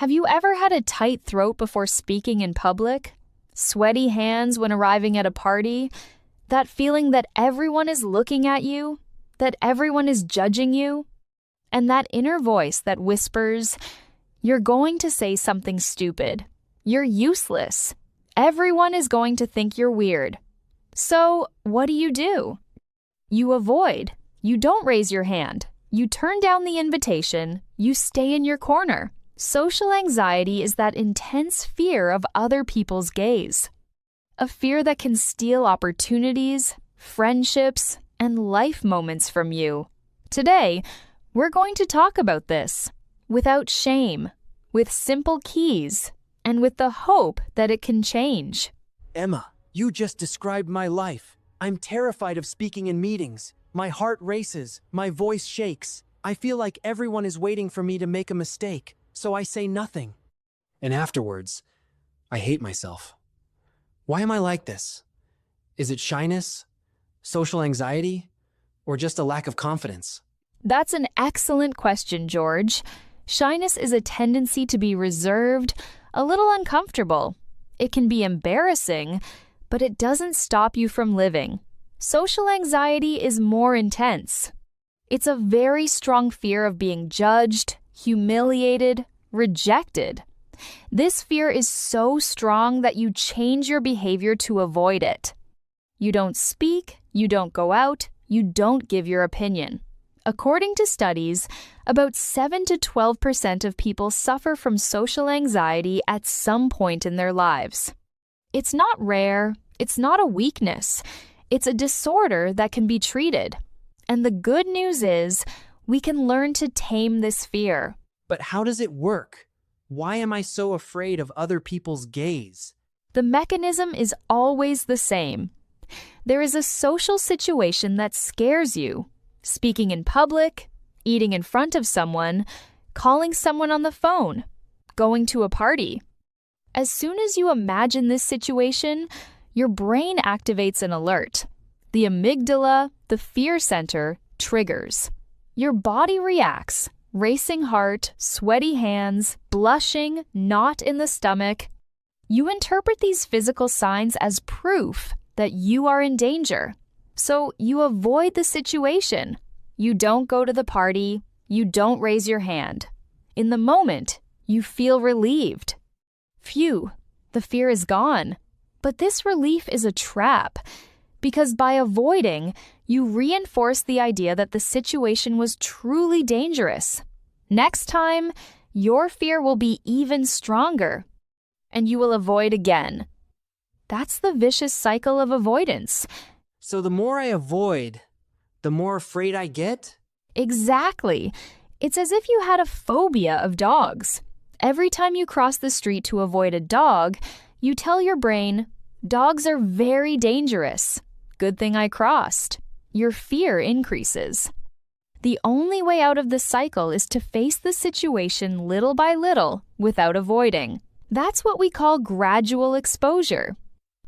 Have you ever had a tight throat before speaking in public? Sweaty hands when arriving at a party? That feeling that everyone is looking at you? That everyone is judging you? And that inner voice that whispers, "You're going to say something stupid. You're useless. Everyone is going to think you're weird." So, what do? You avoid. You don't raise your hand. You turn down the invitation. You stay in your corner. Social anxiety is that intense fear of other people's gaze. A fear that can steal opportunities, friendships, and life moments from you. Today, we're going to talk about this without shame, with simple keys, and with the hope that it can change. Emma, you just described my life. I'm terrified of speaking in meetings. My heart races, my voice shakes. I feel like everyone is waiting for me to make a mistake, so I say nothing. And afterwards, I hate myself. Why am I like this? Is it shyness, social anxiety, or just a lack of confidence? That's an excellent question, George. Shyness is a tendency to be reserved, a little uncomfortable. It can be embarrassing, but it doesn't stop you from living. Social anxiety is more intense. It's a very strong fear of being judged, humiliated, rejected. This fear is so strong that you change your behavior to avoid it. You don't speak, you don't go out, you don't give your opinion. According to studies, about 7 to 12% of people suffer from social anxiety at some point in their lives. It's not rare, it's not a weakness, it's a disorder that can be treated. And the good news is, we can learn to tame this fear. But how does it work? Why am I so afraid of other people's gaze? The mechanism is always the same. There is a social situation that scares you. Speaking in public, eating in front of someone, calling someone on the phone, going to a party. As soon as you imagine this situation, your brain activates an alert. The amygdala, the fear center, triggers. Your body reacts, racing heart, sweaty hands, blushing, knot in the stomach. You interpret these physical signs as proof that you are in danger. So you avoid the situation. You don't go to the party. You don't raise your hand. In the moment, you feel relieved. Phew, the fear is gone. But this relief is a trap, because by avoiding, you reinforce the idea that the situation was truly dangerous. Next time, your fear will be even stronger, and you will avoid again. That's the vicious cycle of avoidance. So the more I avoid, the more afraid I get? Exactly. It's as if you had a phobia of dogs. Every time you cross the street to avoid a dog, you tell your brain, "Dogs are very dangerous. Good thing I crossed." Your fear increases. The only way out of this cycle is to face the situation little by little without avoiding. That's what we call gradual exposure.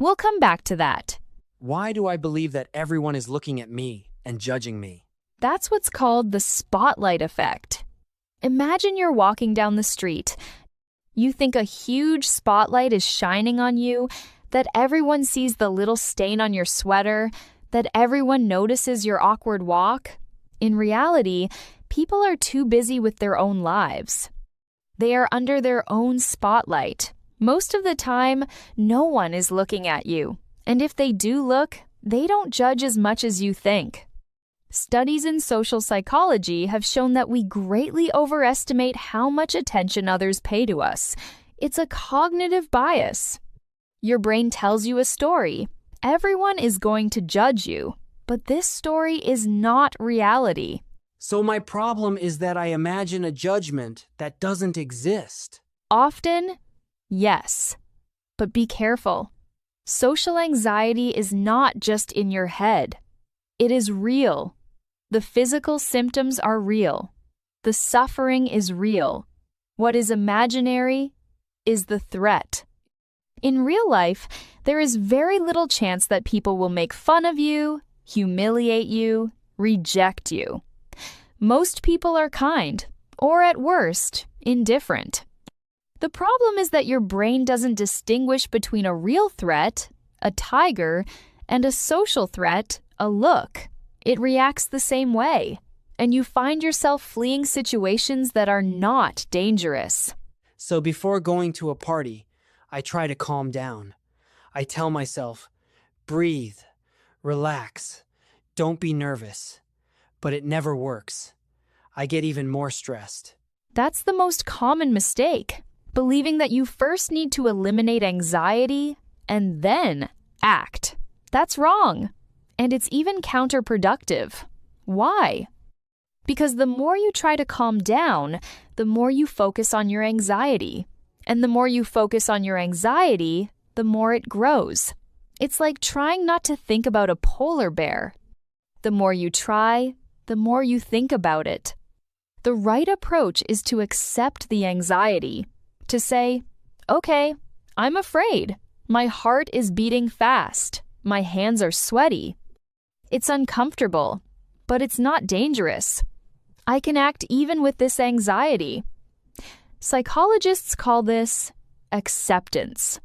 We'll come back to that. Why do I believe that everyone is looking at me and judging me? That's what's called the spotlight effect. Imagine you're walking down the street. You think a huge spotlight is shining on you, that everyone sees the little stain on your sweater, that everyone notices your awkward walk. In reality, people are too busy with their own lives. They are under their own spotlight. Most of the time, no one is looking at you. And if they do look, they don't judge as much as you think. Studies in social psychology have shown that we greatly overestimate how much attention others pay to us. It's a cognitive bias. Your brain tells you a story. Everyone is going to judge you, but this story is not reality. So my problem is that I imagine a judgment that doesn't exist. Often, yes. But be careful. Social anxiety is not just in your head. It is real. The physical symptoms are real. The suffering is real. What is imaginary is the threat. In real life, there is very little chance that people will make fun of you, humiliate you, reject you. Most people are kind, or at worst, indifferent. The problem is that your brain doesn't distinguish between a real threat, a tiger, and a social threat, a look. It reacts the same way, and you find yourself fleeing situations that are not dangerous. So before going to a party, I try to calm down. I tell myself, breathe, relax, don't be nervous. But it never works. I get even more stressed. That's the most common mistake, believing that you first need to eliminate anxiety and then act. That's wrong, and it's even counterproductive. Why? Because the more you try to calm down, the more you focus on your anxiety. And the more you focus on your anxiety, the more it grows. It's like trying not to think about a polar bear. The more you try, the more you think about it. The right approach is to accept the anxiety, to say, okay, I'm afraid. My heart is beating fast. My hands are sweaty. It's uncomfortable, but it's not dangerous. I can act even with this anxiety. Psychologists call this acceptance.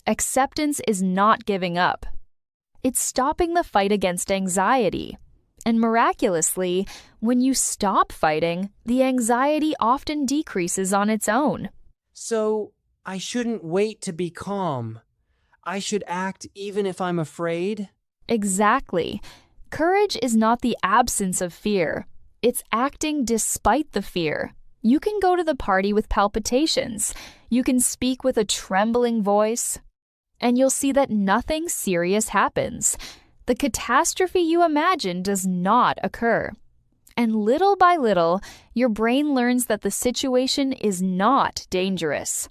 Acceptance is not giving up. It's stopping the fight against anxiety. And miraculously, when you stop fighting, the anxiety often decreases on its own. So, I shouldn't wait to be calm. I should act even if I'm afraid? Exactly. Courage is not the absence of fear. It's acting despite the fear. You can go to the party with palpitations. You can speak with a trembling voice. And you'll see that nothing serious happens. The catastrophe you imagine does not occur. And little by little, your brain learns that the situation is not dangerous.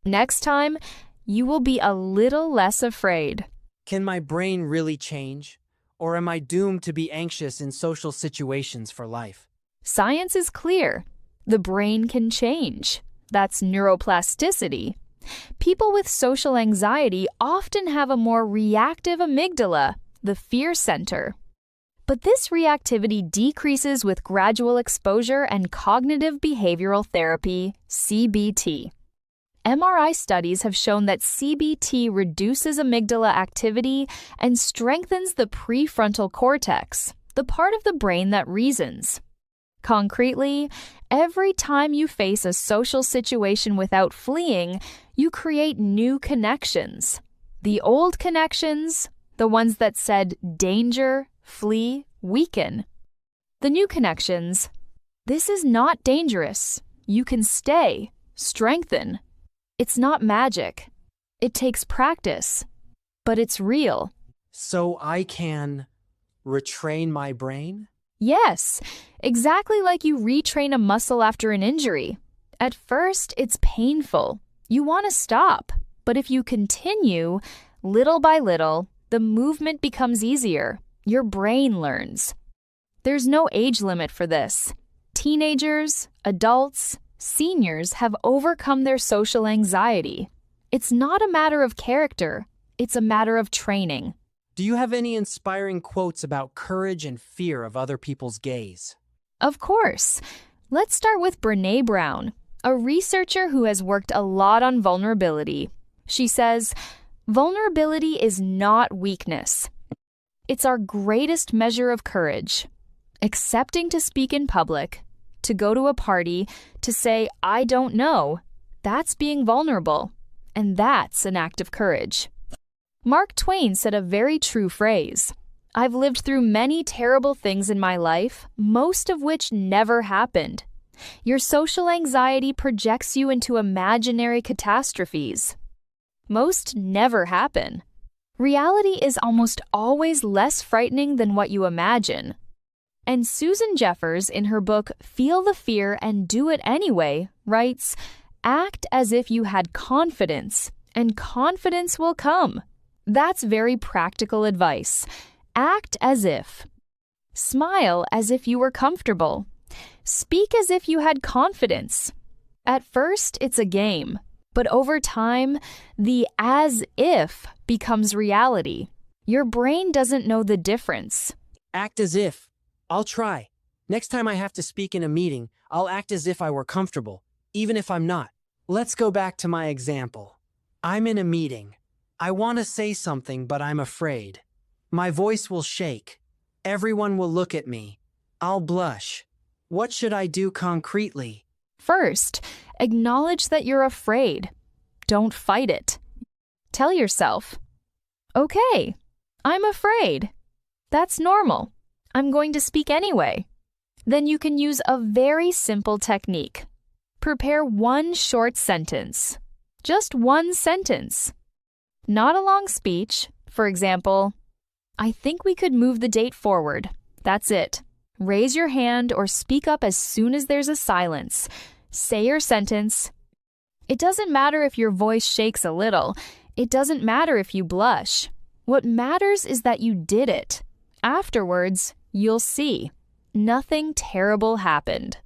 Next time, you will be a little less afraid. Can my brain really change? Or am I doomed to be anxious in social situations for life? Science is clear. The brain can change. That's neuroplasticity. People with social anxiety often have a more reactive amygdala, the fear center. But this reactivity decreases with gradual exposure and cognitive behavioral therapy, CBT. MRI studies have shown that CBT reduces amygdala activity and strengthens the prefrontal cortex, the part of the brain that reasons. Concretely, every time you face a social situation without fleeing, you create new connections. The old connections, the ones that said danger, flee, weaken. The new connections, this is not dangerous. You can stay, strengthen. It's not magic. It takes practice, but it's real. So I can retrain my brain? Yes, exactly like you retrain a muscle after an injury. At first, it's painful. You want to stop, but if you continue, little by little, the movement becomes easier. Your brain learns. There's no age limit for this. Teenagers, adults, seniors have overcome their social anxiety. It's not a matter of character, it's a matter of training. Do you have any inspiring quotes about courage and fear of other people's gaze? Of course. Let's start with Brené Brown, a researcher who has worked a lot on vulnerability. She says, vulnerability is not weakness. It's our greatest measure of courage. Accepting to speak in public, to go to a party, to say, I don't know, that's being vulnerable. And that's an act of courage. Mark Twain said a very true phrase. I've lived through many terrible things in my life, most of which never happened. Your social anxiety projects you into imaginary catastrophes. Most never happen. Reality is almost always less frightening than what you imagine. And Susan Jeffers, in her book Feel the Fear and Do It Anyway, writes, act as if you had confidence, and confidence will come. That's very practical advice. Act as if. Smile as if you were comfortable. Speak as if you had confidence. At first, it's a game, but over time, the as if becomes reality. Your brain doesn't know the difference. Act as if. I'll try. Next time I have to speak in a meeting, I'll act as if I were comfortable, even if I'm not. Let's go back to my example. I'm in a meeting. I want to say something, but I'm afraid. My voice will shake. Everyone will look at me. I'll blush. What should I do concretely? First, acknowledge that you're afraid. Don't fight it. Tell yourself, okay, I'm afraid. That's normal. I'm going to speak anyway. Then you can use a very simple technique. Prepare one short sentence. Just one sentence. Not a long speech. For example, I think we could move the date forward. That's it. Raise your hand or speak up as soon as there's a silence. Say your sentence. It doesn't matter if your voice shakes a little. It doesn't matter if you blush. What matters is that you did it. Afterwards, you'll see. Nothing terrible happened.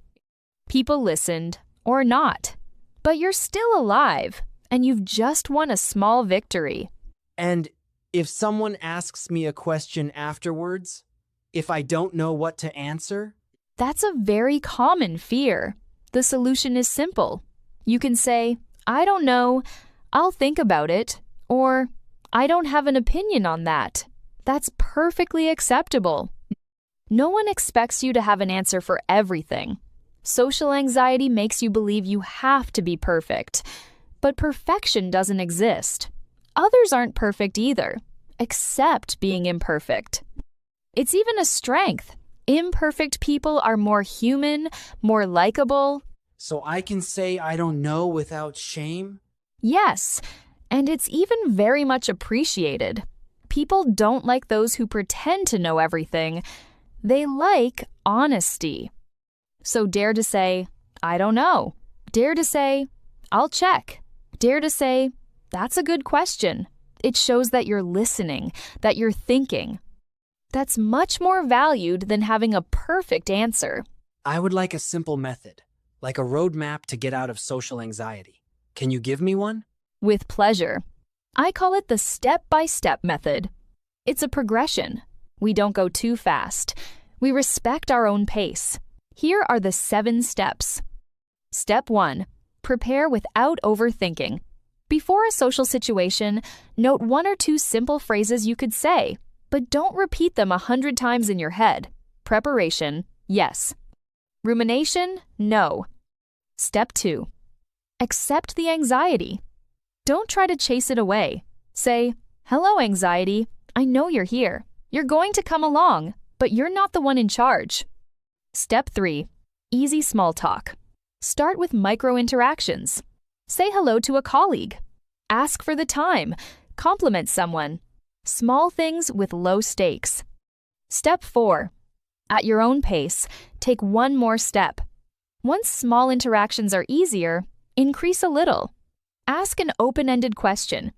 People listened, or not. But you're still alive, and you've just won a small victory. And if someone asks me a question afterwards, if I don't know what to answer? That's a very common fear. The solution is simple. You can say, I don't know, I'll think about it, or I don't have an opinion on that. That's perfectly acceptable. No one expects you to have an answer for everything. Social anxiety makes you believe you have to be perfect, but perfection doesn't exist. Others aren't perfect either. Accept being imperfect. It's even a strength. Imperfect people are more human, more likable. So I can say I don't know without shame? Yes, and it's even very much appreciated. People don't like those who pretend to know everything. They like honesty. So dare to say, I don't know. Dare to say, I'll check. Dare to say, that's a good question. It shows that you're listening, that you're thinking. That's much more valued than having a perfect answer. I would like a simple method, like a roadmap to get out of social anxiety. Can you give me one? With pleasure. I call it the step-by-step method. It's a progression. We don't go too fast. We respect our own pace. Here are the 7 steps. Step 1. Prepare without overthinking. Before a social situation, note 1 or 2 simple phrases you could say, but don't repeat them 100 times in your head. Preparation, yes. Rumination, no. Step 2. Accept the anxiety. Don't try to chase it away. Say, hello, anxiety. I know you're here. You're going to come along, but you're not the one in charge. Step 3. Easy small talk. Start with micro interactions. Say hello to a colleague. Ask for the time. Compliment someone. Small things with low stakes. Step 4. At your own pace, take one more step. Once small interactions are easier, increase a little. Ask an open-ended question.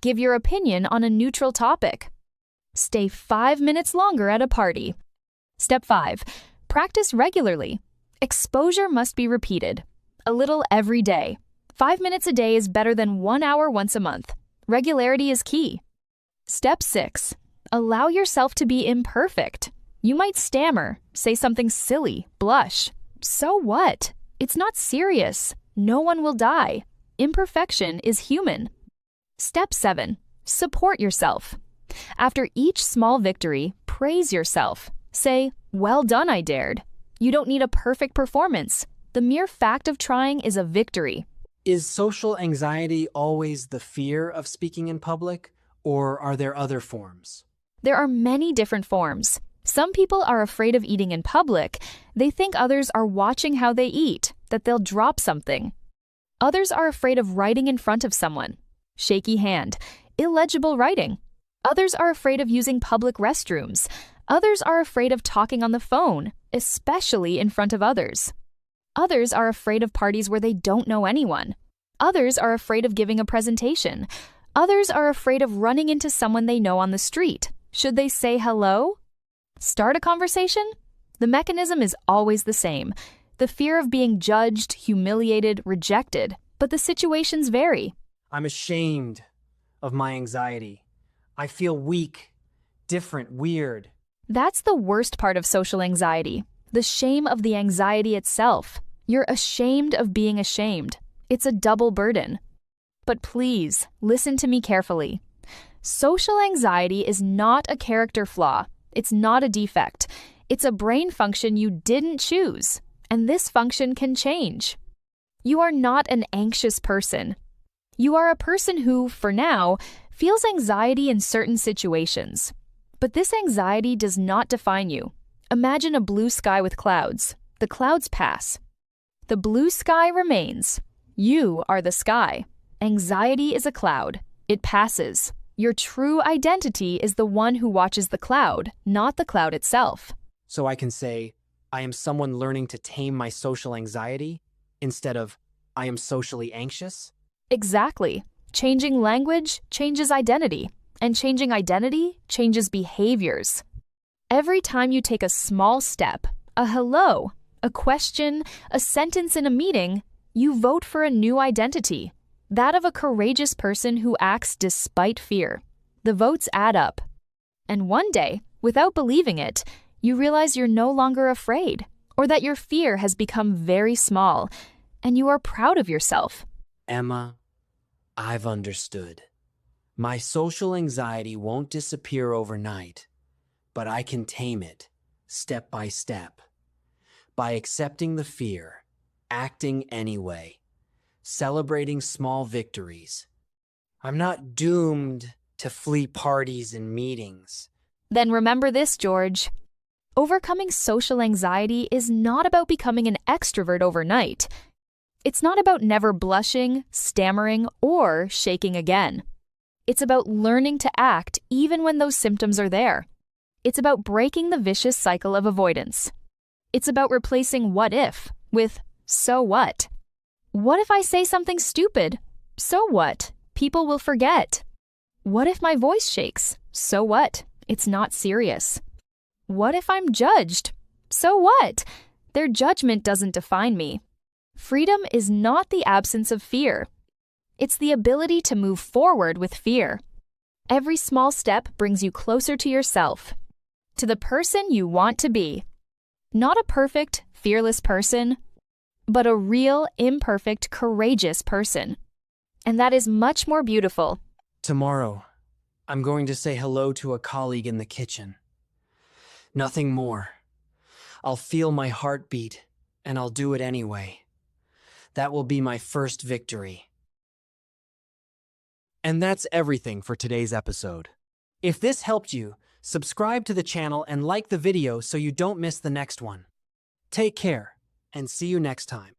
Give your opinion on a neutral topic. Stay 5 minutes longer at a party. Step 5. Practice regularly. Exposure must be repeated. A little every day. 5 minutes a day is better than 1 hour once a month. Regularity is key. Step 6. Allow yourself to be imperfect. You might stammer, say something silly, blush. So what? It's not serious. No one will die. Imperfection is human. Step 7. Support yourself. After each small victory, praise yourself. Say, well done, I dared. You don't need a perfect performance. The mere fact of trying is a victory. Is social anxiety always the fear of speaking in public, or are there other forms? There are many different forms. Some people are afraid of eating in public. They think others are watching how they eat, that they'll drop something. Others are afraid of writing in front of someone. Shaky hand, illegible writing. Others are afraid of using public restrooms. Others are afraid of talking on the phone, especially in front of others. Others are afraid of parties where they don't know anyone. Others are afraid of giving a presentation. Others are afraid of running into someone they know on the street. Should they say hello? Start a conversation? The mechanism is always the same. The fear of being judged, humiliated, rejected. But the situations vary. I'm ashamed of my anxiety. I feel weak, different, weird. That's the worst part of social anxiety. The shame of the anxiety itself. You're ashamed of being ashamed. It's a double burden. But please, listen to me carefully. Social anxiety is not a character flaw. It's not a defect. It's a brain function you didn't choose, and this function can change. You are not an anxious person. You are a person who, for now, feels anxiety in certain situations. But this anxiety does not define you. Imagine a blue sky with clouds. The clouds pass. The blue sky remains. You are the sky. Anxiety is a cloud. It passes. Your true identity is the one who watches the cloud, not the cloud itself. So I can say, I am someone learning to tame my social anxiety instead of, I am socially anxious? Exactly. Changing language changes identity, and changing identity changes behaviors. Every time you take a small step, a hello, a question, a sentence in a meeting, you vote for a new identity, that of a courageous person who acts despite fear. The votes add up. And one day, without believing it, you realize you're no longer afraid, or that your fear has become very small, and you are proud of yourself. Emma, I've understood. My social anxiety won't disappear overnight, but I can tame it, step by step, by accepting the fear, acting anyway, celebrating small victories. I'm not doomed to flee parties and meetings. Then remember this, George. Overcoming social anxiety is not about becoming an extrovert overnight. It's not about never blushing, stammering, or shaking again. It's about learning to act even when those symptoms are there. It's about breaking the vicious cycle of avoidance. It's about replacing what if with so what. What if I say something stupid? So what? People will forget. What if my voice shakes? So what? It's not serious. What if I'm judged? So what? Their judgment doesn't define me. Freedom is not the absence of fear. It's the ability to move forward with fear. Every small step brings you closer to yourself, to the person you want to be. Not a perfect, fearless person, but a real, imperfect, courageous person. And that is much more beautiful. Tomorrow, I'm going to say hello to a colleague in the kitchen. Nothing more. I'll feel my heartbeat, and I'll do it anyway. That will be my first victory. And that's everything for today's episode. If this helped you, subscribe to the channel and like the video so you don't miss the next one. Take care, and see you next time.